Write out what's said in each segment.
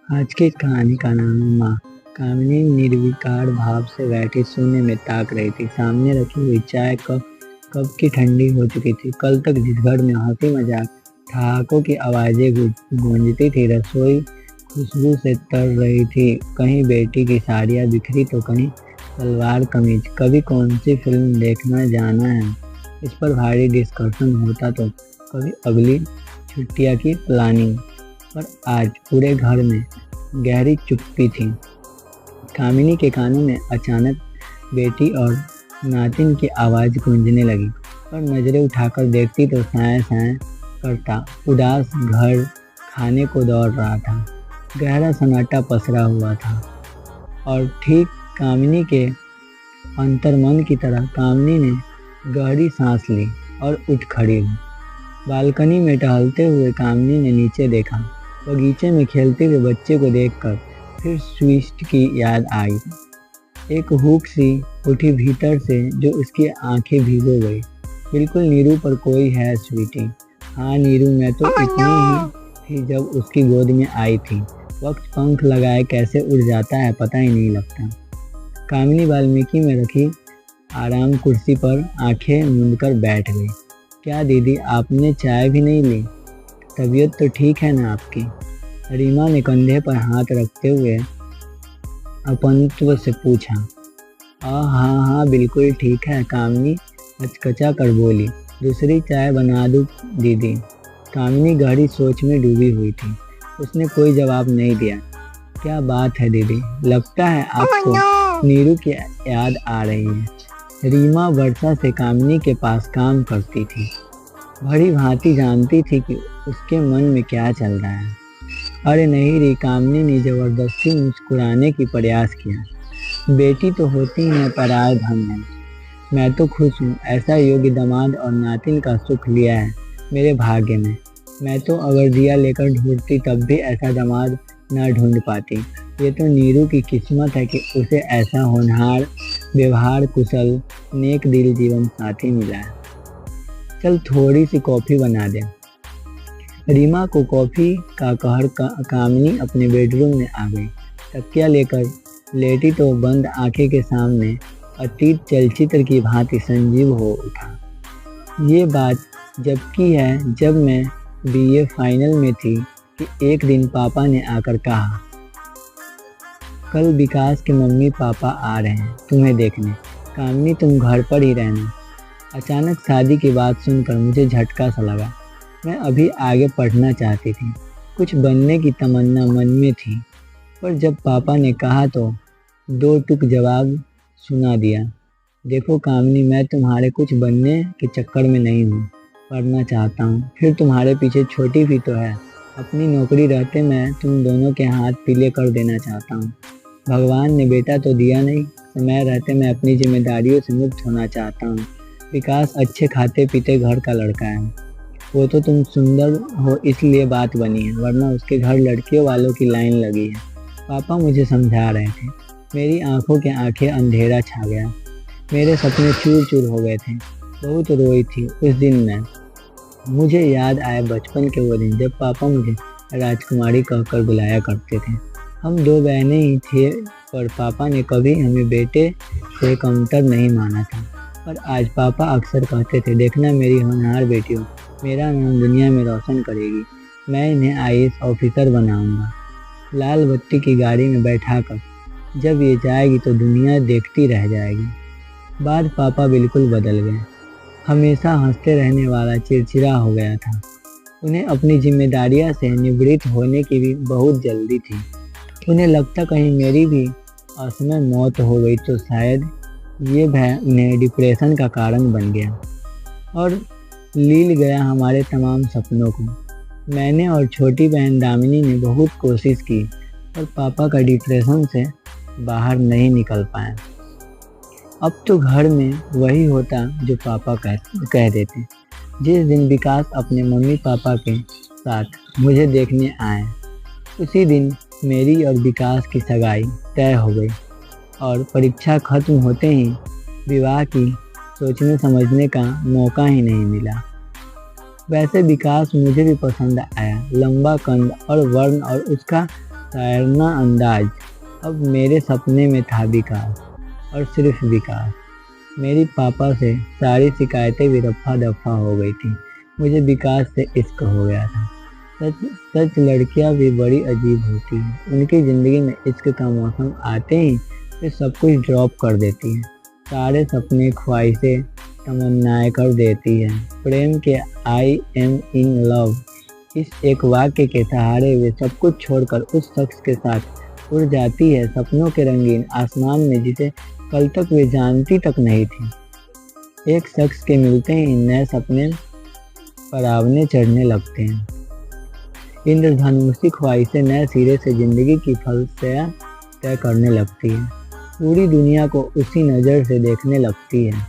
आज की कहानी का नाम है माँ। कामिनी निर्विकार भाव से बैठी शून्य में ताक रही थी। सामने रखी हुई चाय कप कब की ठंडी हो चुकी थी। कल तक जिस घर में हंसी मजाक ठहाकों की आवाजें गूंजती थी, रसोई खुशबू से तर रही थी। कहीं बेटी की साड़ियाँ बिखरी तो कहीं सलवार कमीज। कभी कौन सी फिल्म देखना जाना है, इस पर भारी डिस्कशन होता तो कभी अगली छुट्टियाँ की प्लानिंग। पर आज पूरे घर में गहरी चुप्पी थी। कामिनी के कानों में अचानक बेटी और नातिन की आवाज़ गूंजने लगी, और नज़रें उठाकर देखती तो साए साए करता उदास घर खाने को दौड़ रहा था। गहरा सन्नाटा पसरा हुआ था, और ठीक कामिनी के अंतर्मन की तरह कामिनी ने गहरी सांस ली और उठ खड़ी हुई। बालकनी में टहलते हुए कामिनी ने नीचे देखा। बगीचे में खेलते हुए बच्चे को देखकर फिर स्विच की याद आई। एक हुक सी उठी भीतर से जो उसकी आंखें भिगो गई। बिल्कुल नीरू पर कोई है स्वीटी। हाँ नीरू, मैं तो इतनी ही थी जब उसकी गोद में आई थी। वक्त पंख लगाए कैसे उड़ जाता है पता ही नहीं लगता। कामिनी वाल्मीकि में रखी आराम कुर्सी पर आंखें मूंदकर बैठ गई। क्या दीदी, आपने चाय भी नहीं ली? तबीयत तो ठीक है ना आपकी? रीमा ने कंधे पर हाथ रखते हुए अपनत्व से पूछा। हाँ हाँ बिल्कुल ठीक है, कामिनी हचकचा कर बोली। दूसरी चाय बना दूँ दीदी? कामिनी गहरी सोच में डूबी हुई थी। उसने कोई जवाब नहीं दिया। क्या बात है दीदी, लगता है आपको नीरू की याद आ रही है। रीमा वर्षा से कामिनी के पास काम करती थी। भली भांति जानती थी कि उसके मन में क्या चल रहा है। अरे नहीं री, कामिनी ने जबरदस्ती मुस्कुराने की प्रयास किया। बेटी तो होती है पराया धन है। मैं तो खुश हूँ, ऐसा योग्य दामाद और नातिन का सुख लिया है मेरे भाग्य में। मैं तो अगर दिया लेकर ढूंढती तब भी ऐसा दामाद न ढूंढ पाती। ये तो नीरू की किस्मत है कि उसे ऐसा होनहार, व्यवहार कुशल, नेक दिल जीवन साथी मिला है। चल थोड़ी सी कॉफ़ी बना दे। रीमा को कॉफ़ी का कहर कामिनी अपने बेडरूम में आ गई। तकिया लेकर लेटी तो बंद आंखें के सामने अतीत चलचित्र की भांति संजीव हो उठा। ये बात जब की है जब मैं बीए फाइनल में थी कि एक दिन पापा ने आकर कहा, कल विकास के मम्मी पापा आ रहे हैं तुम्हें देखने, कामिनी तुम घर पर ही रहना। अचानक शादी की बात सुनकर मुझे झटका सा लगा। मैं अभी आगे पढ़ना चाहती थी, कुछ बनने की तमन्ना मन में थी, पर जब पापा ने कहा तो दो टुक जवाब सुना दिया। देखो कामिनी, मैं तुम्हारे कुछ बनने के चक्कर में नहीं हूँ, पढ़ना चाहता हूँ। फिर तुम्हारे पीछे छोटी भी तो है। अपनी नौकरी रहते मैं तुम दोनों के हाथ पीले कर देना चाहता हूँ। भगवान ने बेटा तो दिया नहीं, समय रहते मैं अपनी जिम्मेदारियों से मुक्त होना चाहता हूँ। विकास अच्छे खाते पीते घर का लड़का है। वो तो तुम सुंदर हो इसलिए बात बनी है, वरना उसके घर लड़कियों वालों की लाइन लगी है। पापा मुझे समझा रहे थे। मेरी आंखों के आंखें अंधेरा छा गया। मेरे सपने चूर चूर हो गए थे। बहुत रोई थी उस दिन मैं। मुझे याद आया बचपन के वो दिन जब पापा मुझे राजकुमारी कहकर बुलाया करते थे। हम दो बहनें ही थे, पर पापा ने कभी हमें बेटे से कमतर नहीं माना था। पर आज पापा अक्सर कहते थे, देखना मेरी होनहार बेटी हो, मेरा नाम दुनिया में रोशन करेगी। मैं इन्हें आईएएस ऑफिसर बनाऊंगा। लाल बत्ती की गाड़ी में बैठाकर जब ये जाएगी तो दुनिया देखती रह जाएगी। बाद पापा बिल्कुल बदल गए। हमेशा हंसते रहने वाला चिड़चिड़ा हो गया था। उन्हें अपनी जिम्मेदारियां से निवृत्त होने की भी बहुत जल्दी थी। उन्हें लगता कहीं मेरी भी असमय मौत हो गई तो शायद ये भय उन्हें डिप्रेशन का कारण बन गया और लील गया हमारे तमाम सपनों को। मैंने और छोटी बहन दामिनी ने बहुत कोशिश की, पर पापा का डिप्रेशन से बाहर नहीं निकल पाया। अब तो घर में वही होता जो पापा कह देते। जिस दिन विकास अपने मम्मी पापा के साथ मुझे देखने आए, उसी दिन मेरी और विकास की सगाई तय हो गई, और परीक्षा खत्म होते ही विवाह की सोचने समझने का मौका ही नहीं मिला। वैसे विकास मुझे भी पसंद आया। लंबा कंध और वर्ण और उसका शायराना अंदाज। अब मेरे सपने में था विकास, और सिर्फ विकास। मेरी पापा से सारी शिकायतें भी रफ़ा दफ़ा हो गई थी। मुझे विकास से इश्क हो गया था। सच सच लड़कियां भी बड़ी अजीब होती हैं। उनकी ज़िंदगी में इश्क का मौसम आते ही वे सब कुछ ड्रॉप कर देती हैं। सारे सपने, ख्वाहिशें, तमन्नाएं कर देती हैं। प्रेम के आई एम इन लव इस एक वाक्य के सहारे वे सब कुछ छोड़कर उस शख्स के साथ उड़ जाती है सपनों के रंगीन आसमान में, जिसे कल तक वे जानती तक नहीं थी। एक शख्स के मिलते ही नए सपने परावने चढ़ने लगते हैं। इंद्रधनुषी ख्वाहिशें नए सिरे से जिंदगी की फलसफा तय करने लगती है। पूरी दुनिया को उसी नज़र से देखने लगती है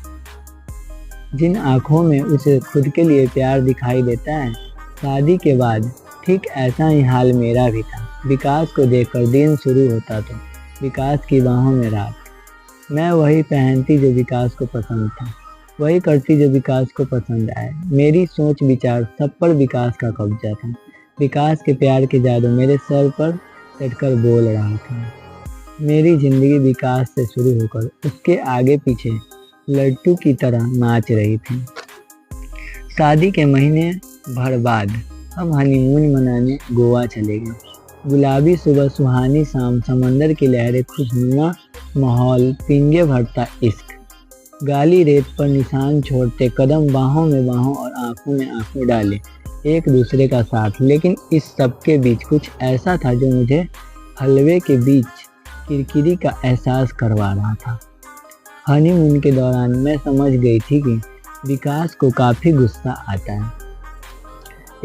जिन आँखों में उसे खुद के लिए प्यार दिखाई देता है। शादी के बाद ठीक ऐसा ही हाल मेरा भी था। विकास को देखकर दिन शुरू होता तो विकास की बाहों में रात। मैं वही पहनती जो विकास को पसंद था, वही करती जो विकास को पसंद आए। मेरी सोच विचार सब पर विकास का कब्जा था। विकास के प्यार के जादू मेरे सर पर चढ़कर बोल रहा था। मेरी जिंदगी विकास से शुरू होकर उसके आगे पीछे लड्डू की तरह नाच रही थी। शादी के महीने भर बाद हम हनीमून मनाने गोवा चले गए। गुलाबी सुबह, सुहानी शाम, समंदर की लहरें, खुशनुमा माहौल, पींगे भरता इश्क। गाली रेत पर निशान छोड़ते कदम, बाहों में बाहों और आंखों में आंखें डाले, एक दूसरे का साथ। लेकिन इस सब के बीच कुछ ऐसा था जो मुझे हलवे के बीच किरकिरी का एहसास करवा रहा था। हनीमून के दौरान मैं समझ गई थी कि विकास को काफ़ी गुस्सा आता है।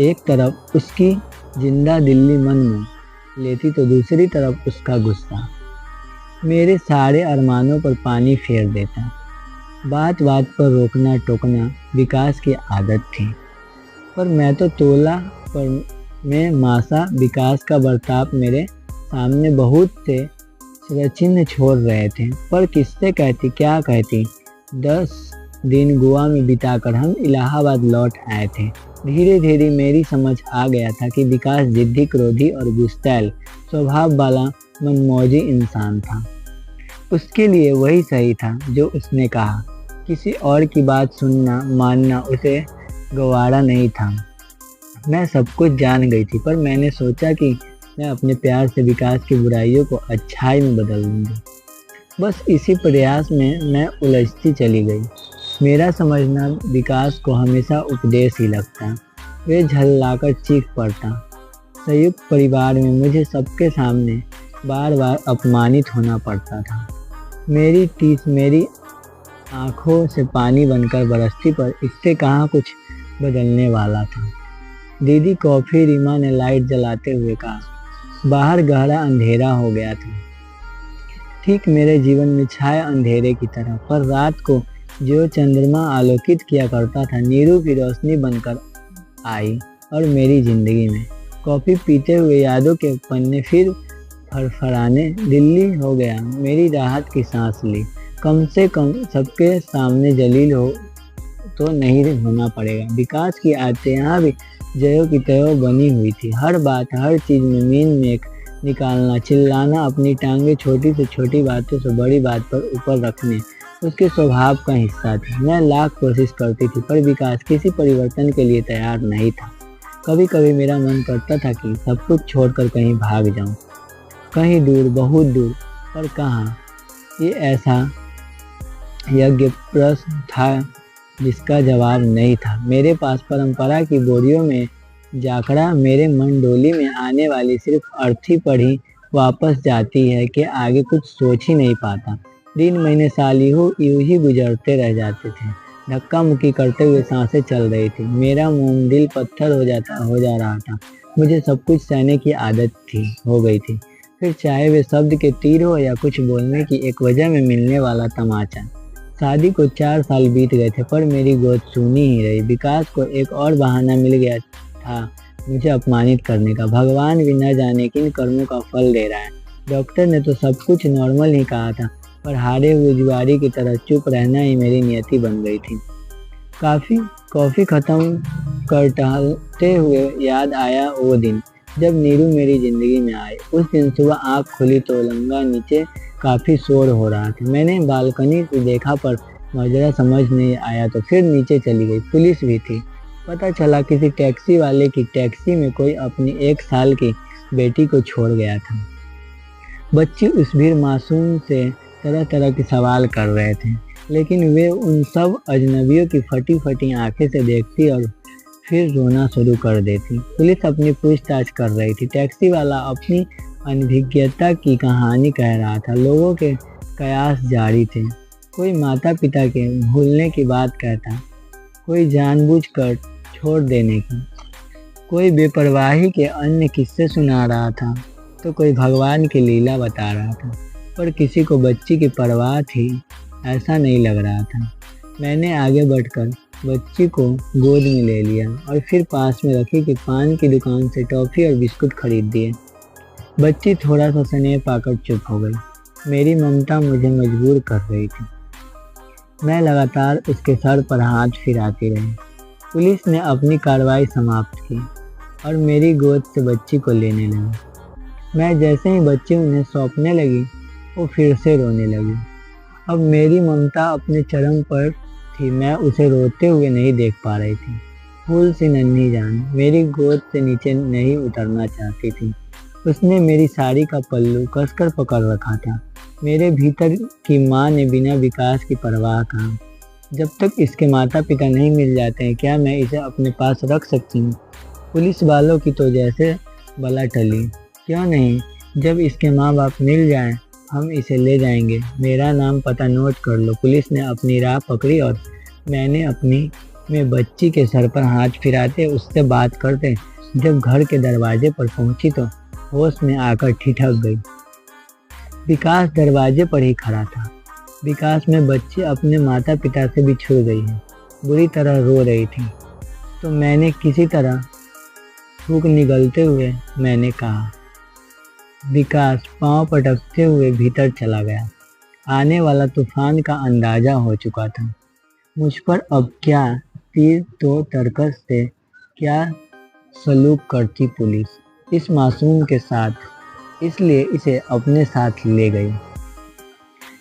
एक तरफ उसकी जिंदा दिल्ली मन में लेती तो दूसरी तरफ उसका गुस्सा मेरे सारे अरमानों पर पानी फेर देता। बात बात पर रोकना टोकना विकास की आदत थी, पर मैं तो तोला पर मैं मासा। विकास का बर्ताव मेरे सामने बहुत से चिन्ह छोड़ रहे थे, पर किससे कहती, क्या कहती। 10 दिन गोवा में बिताकर हम इलाहाबाद लौट आए थे। धीरे धीरे मेरी समझ आ गया था कि विकास जिद्दी, क्रोधी और गुस्सैल स्वभाव वाला मनमौजी इंसान था। उसके लिए वही सही था जो उसने कहा। किसी और की बात सुनना मानना उसे गवारा नहीं था। मैं सब कुछ जान गई थी, पर मैंने सोचा कि मैं अपने प्यार से विकास की बुराइयों को अच्छाई में बदल दूंगी। बस इसी प्रयास में मैं उलझती चली गई। मेरा समझना विकास को हमेशा उपदेश ही लगता। वे झल्लाकर चीख पड़ता। संयुक्त परिवार में मुझे सबके सामने बार बार अपमानित होना पड़ता था। मेरी आंखों से पानी बनकर बरसती, पर इससे कहाँ कुछ बदलने वाला था। दीदी कॉफ़ी, रीमा ने लाइट जलाते हुए कहा। बाहर गहरा अंधेरा हो गया था, ठीक मेरे जीवन में छाया अंधेरे की तरह। पर रात को जो चंद्रमा आलोकित किया करता था, नीरू की रोशनी बनकर आई और मेरी जिंदगी में। कॉफ़ी पीते हुए यादों के पन्ने फिर फड़फड़ाने। दिल्ली हो गया, मेरी राहत की सांस ली। कम से कम सबके सामने जलील हो तो नहीं होना पड़ेगा। विकास की आदतें यहाँ भी जयो की तयो बनी हुई थी। हर बात, हर चीज़ में मीन मेख निकालना, चिल्लाना, अपनी टांगे छोटी से छोटी बातों से बड़ी बात पर ऊपर रखने उसके स्वभाव का हिस्सा थी। मैं लाख कोशिश करती थी, पर विकास किसी परिवर्तन के लिए तैयार नहीं था। कभी कभी मेरा मन करता था कि सब कुछ छोड़कर कहीं भाग जाऊं, कहीं दूर, बहुत दूर। पर कहाँ? ये ऐसा यज्ञ प्रश्न था जिसका जवाब नहीं था। मेरे पास परंपरा की बोरियों में जाकड़ा, मेरे मन डोली में आने वाली सिर्फ अर्थी पढ़ी वापस जाती है कि आगे कुछ सोच ही नहीं पाता। दिन, महीने, साल यूं ही गुजरते रह जाते थे। धक्का मुक्की करते हुए सांसें चल रही थी। मेरा मोम दिल पत्थर हो जा रहा था। मुझे सब कुछ सहने की आदत हो गई थी, फिर चाहे वे शब्द के तीर हो या कुछ बोलने की एक वजह में मिलने वाला तमाचा। शादी को 4 साल बीत गए थे, पर मेरी गोद सूनी ही रही। विकास को एक और बहाना मिल गया था मुझे अपमानित करने का। भगवान भी न जाने किन कर्मों का फल दे रहा है। डॉक्टर ने तो सब कुछ नॉर्मल ही कहा था, पर हारे हुए जुआरी की तरह चुप रहना ही मेरी नियति बन गई थी। कॉफ़ी खत्म कर टहलते हुए याद आया वो दिन जब नीरू मेरी जिंदगी में आए। उस दिन सुबह आँख खुली तो लंगा नीचे काफी शोर हो रहा था। मैंने बालकनी से देखा पर माजरा समझ नहीं आया तो फिर नीचे चली गई। पुलिस भी थी। पता चला किसी टैक्सी वाले की टैक्सी में कोई अपनी 1 साल की बेटी को छोड़ गया था। बच्चे उस भीड़ मासूम से तरह तरह के सवाल कर रहे थे, लेकिन वे उन सब अजनबियों की फटी फटी आंखें से देखती और फिर रोना शुरू कर देती। पुलिस अपनी पूछताछ कर रही थी। टैक्सी वाला अपनी अनभिज्ञता की कहानी कह रहा था। लोगों के कयास जारी थे। कोई माता पिता के भूलने की बात कहता, कोई जानबूझकर छोड़ देने की, कोई बेपरवाही के अन्य किस्से सुना रहा था तो कोई भगवान की लीला बता रहा था। पर किसी को बच्ची की परवाह थी ऐसा नहीं लग रहा था। मैंने आगे बढ़कर बच्ची को गोद में ले लिया और फिर पास में रखी कि पान की दुकान से टॉफ़ी और बिस्कुट खरीद दिए। बच्ची थोड़ा सा स्नेह पाकर चुप हो गई। मेरी ममता मुझे मजबूर कर रही थी। मैं लगातार उसके सर पर हाथ फिराती रही। पुलिस ने अपनी कार्रवाई समाप्त की और मेरी गोद से बच्ची को लेने लगी। मैं जैसे ही बच्ची उन्हें सौंपने लगी वो फिर से रोने लगी। अब मेरी ममता अपने चरम पर थी। मैं उसे रोते हुए नहीं देख पा रही थी। फूल सी नन्ही जान मेरी गोद से नीचे नहीं उतरना चाहती थी। उसने मेरी साड़ी का पल्लू कसकर पकड़ रखा था। मेरे भीतर की माँ ने बिना विकास की परवाह कहा, जब तक इसके माता पिता नहीं मिल जाते हैं क्या मैं इसे अपने पास रख सकती हूँ। पुलिस वालों की तो जैसे बला टली। क्यों नहीं, जब इसके माँ बाप मिल जाएं हम इसे ले जाएंगे। मेरा नाम पता नोट कर लो। पुलिस ने अपनी राह पकड़ी और मैंने अपनी में बच्ची के सर पर हाथ फिराते उससे बात करते जब घर के दरवाजे पर पहुंची तो होश में आकर ठिठक गई। विकास दरवाजे पर ही खड़ा था। विकास में बच्ची अपने माता पिता से बिछुड़ गई है। बुरी तरह रो रही थी। तो मैंने किसी तरह थूक निगलते हुए मैंने कहा। विकास पांव पटकते हुए भीतर चला गया। आने वाला तूफान का अंदाजा हो चुका था। मुझ पर अब क्या तीर तो तरकस से क्या सलूक करती पुलिस इस मासूम के साथ, इसलिए इसे अपने साथ ले गई।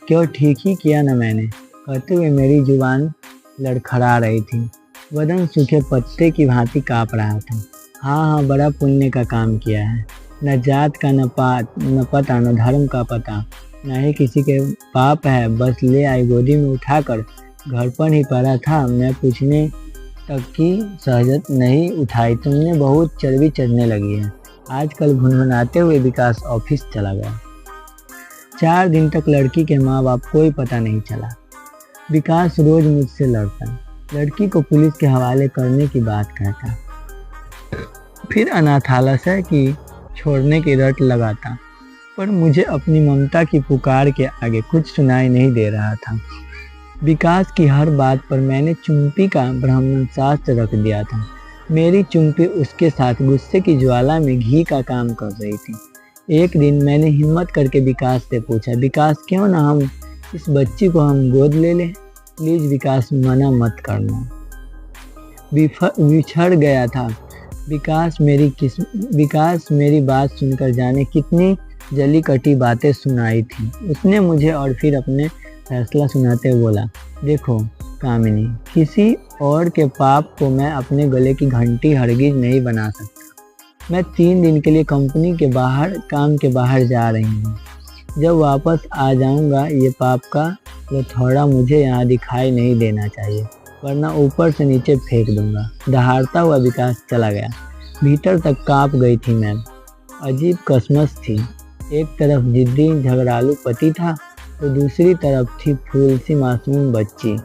क्यों ठीक ही किया न मैंने, कहते हुए मेरी जुबान लड़खड़ा रही थी। बदन सूखे पत्ते की भांति काँप रहा था। हाँ, बड़ा पुण्य का काम किया है। न जात का न पात न पता न धर्म का पता, न ही किसी के पाप है। बस ले आई गोदी में उठाकर घर पर ही पड़ा था। मैं पूछने तक की सहजत नहीं उठाई। तुमने बहुत चर्बी चढ़ने लगी है। आजकल भुनभुनाते हुए विकास ऑफिस चला गया। 4 दिन तक लड़की के माँ बाप कोई पता नहीं चला। विकास रोज मुझसे लड़ता, लड़की को पुलिस के हवाले करने की बात कहता, फिर अनाथालय की छोड़ने की रट लगाता। पर मुझे अपनी ममता की पुकार के आगे कुछ सुनाई नहीं दे रहा था। विकास की हर बात पर मैंने चुम्पी का ब्राह्मण शास्त्र रख दिया था। मेरी चुम्पी उसके साथ गुस्से की ज्वाला में घी का काम कर रही थी। एक दिन मैंने हिम्मत करके विकास से पूछा, विकास क्यों ना हम इस बच्ची को हम गोद ले लें। प्लीज़ विकास, मना मत करना। बिछड़ गया था। विकास मेरी बात सुनकर जाने कितनी जली कटी बातें सुनाई थी उसने मुझे, और फिर अपने फैसला सुनाते हुए बोला, देखो कामिनी, किसी और के पाप को मैं अपने गले की घंटी हरगिज नहीं बना सकता। मैं 3 दिन के लिए कंपनी के बाहर काम के बाहर जा रही हूँ। जब वापस आ जाऊँगा ये पाप का थोड़ा मुझे यहाँ दिखाई नहीं देना चाहिए, वरना ऊपर से नीचे फेंक दूंगा। दहाड़ता हुआ विकास चला गया। भीतर तक काँप गई थी मैं। अजीब कसमस थी। एक तरफ जिद्दी झगड़ालू पति था तो दूसरी तरफ थी फूल सी मासूम बच्ची।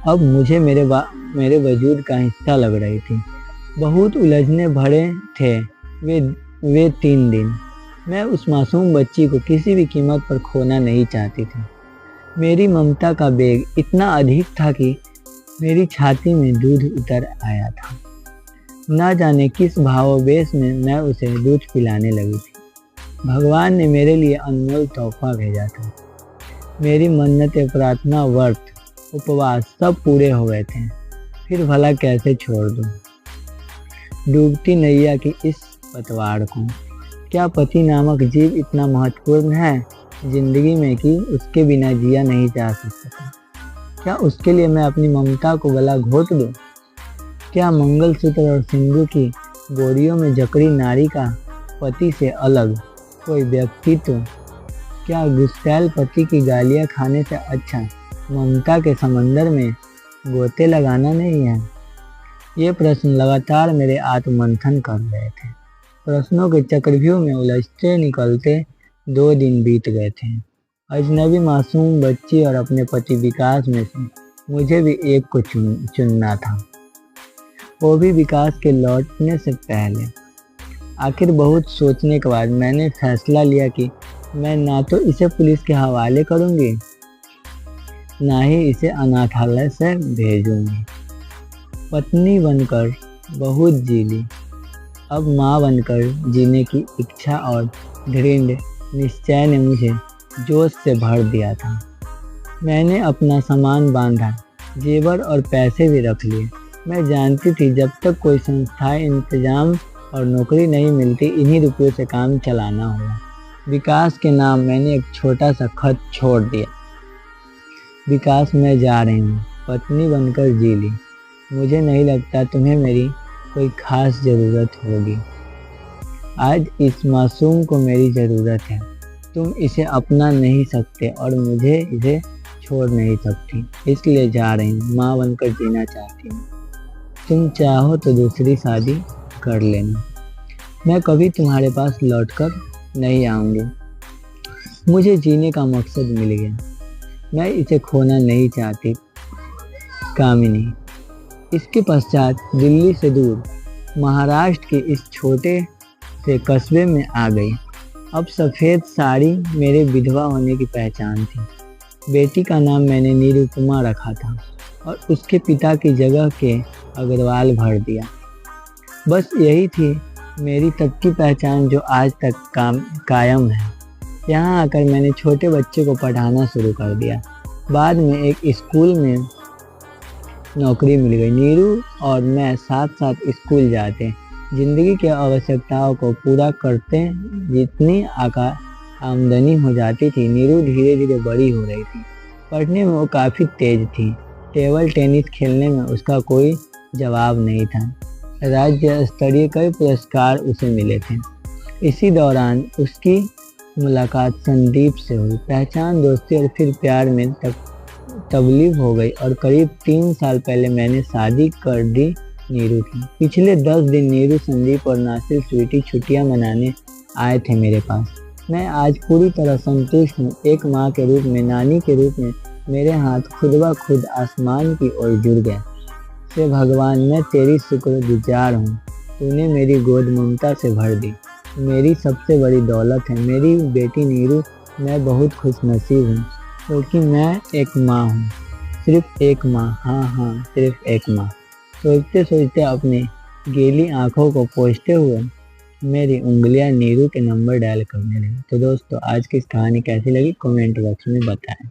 अब मुझे मेरे वजूद का हिस्सा लग रही थी। बहुत उलझने भरे थे वे 3 दिन। मैं उस मासूम बच्ची को किसी भी कीमत पर खोना नहीं चाहती थी। मेरी ममता का बेग इतना अधिक था कि मेरी छाती में दूध उतर आया था। ना जाने किस भावावेश में मैं उसे दूध पिलाने लगी थी। भगवान ने मेरे लिए अनमोल तोहफा भेजा था। मेरी मन्नतें, प्रार्थना, व्रत, उपवास सब पूरे हो गए थे। फिर भला कैसे छोड़ दूं। डूबती नैया की इस पतवार को। क्या पति नामक जीव इतना महत्वपूर्ण है जिंदगी में कि उसके बिना जिया नहीं जा सकता? क्या उसके लिए मैं अपनी ममता को गला घोट दूं? क्या मंगलसूत्र और सिंदूर की बोरियों में जकड़ी नारी का पति से अलग कोई व्यक्तित्व? क्या गुस्सैल पति की गालियां खाने से अच्छा ममता के समंदर में गोते लगाना नहीं है? ये प्रश्न लगातार मेरे आत्ममंथन कर रहे थे। प्रश्नों के चक्रव्यूह में उलझते निकलते 2 दिन बीत गए थे। अजनबी मासूम बच्ची और अपने पति विकास में से मुझे भी एक को चुनना था, वो भी विकास के लौटने से पहले। आखिर बहुत सोचने के बाद मैंने फैसला लिया कि मैं ना तो इसे पुलिस के हवाले करूंगी, ना ही इसे अनाथालय से भेजूंगी। पत्नी बनकर बहुत जी ली, अब माँ बनकर जीने की इच्छा और दृढ़ निश्चय ने मुझे जोश से भर दिया था। मैंने अपना सामान बांधा, जेवर और पैसे भी रख लिए। मैं जानती थी जब तक कोई संस्थाएं, इंतजाम और नौकरी नहीं मिलती, इन्हीं रुपयों से काम चलाना होगा। विकास के नाम मैंने एक छोटा सा खत छोड़ दिया। विकास, मैं जा रही हूँ, पत्नी बनकर जी ली। मुझे नहीं लगता तुम्हें मेरी कोई खास ज़रूरत होगी। आज इस मासूम को मेरी ज़रूरत है। तुम इसे अपना नहीं सकते और मुझे इसे छोड़ नहीं सकती, इसलिए जा रही हूँ। माँ बनकर जीना चाहती हूँ। तुम चाहो तो दूसरी शादी कर लेना। मैं कभी तुम्हारे पास लौटकर नहीं आऊँगी। मुझे जीने का मकसद मिल गया, मैं इसे खोना नहीं चाहती। कामिनी। इसके पश्चात दिल्ली से दूर महाराष्ट्र के इस छोटे से कस्बे में आ गई। अब सफ़ेद साड़ी मेरे विधवा होने की पहचान थी। बेटी का नाम मैंने निरुपमा रखा था और उसके पिता की जगह के अग्रवाल भर दिया। बस यही थी मेरी तब की पहचान जो आज तक कायम है। यहाँ आकर मैंने छोटे बच्चे को पढ़ाना शुरू कर दिया। बाद में एक स्कूल में नौकरी मिल गई। नीरू और मैं साथ साथ स्कूल जाते, ज़िंदगी की आवश्यकताओं को पूरा करते। जितनी आमदनी हो जाती थी, नीरू धीरे धीरे बड़ी हो रही थी। पढ़ने में वो काफ़ी तेज थी। टेबल टेनिस खेलने में उसका कोई जवाब नहीं था। राज्य स्तरीय कई पुरस्कार उसे मिले थे। इसी दौरान उसकी मुलाकात संदीप से हुई। पहचान, दोस्ती और फिर प्यार में तब्दील हो गई और करीब 3 साल पहले मैंने शादी कर दी नीरू की। पिछले 10 दिन नीरू, संदीप और नासिर स्वीटी छुट्टियां मनाने आए थे मेरे पास। मैं आज पूरी तरह संतुष्ट हूँ। एक माँ के रूप में, नानी के रूप में मेरे हाथ खुद ब खुद आसमान की ओर जुड़ गए। से भगवान, मैं तेरी शुक्रगुजार हूँ। तूने मेरी गोद ममता से भर दी। मेरी सबसे बड़ी दौलत है मेरी बेटी नीरू। मैं बहुत खुशनसीब हूँ क्योंकि मैं एक माँ हूँ, सिर्फ एक माँ। हाँ, सिर्फ एक माँ। सोचते सोचते अपनी गीली आंखों को पोंछते हुए मेरी उंगलियां नीरू के नंबर डायल करने लगी। तो दोस्तों, आज की इस कहानी कैसी लगी कमेंट बॉक्स में बताएं।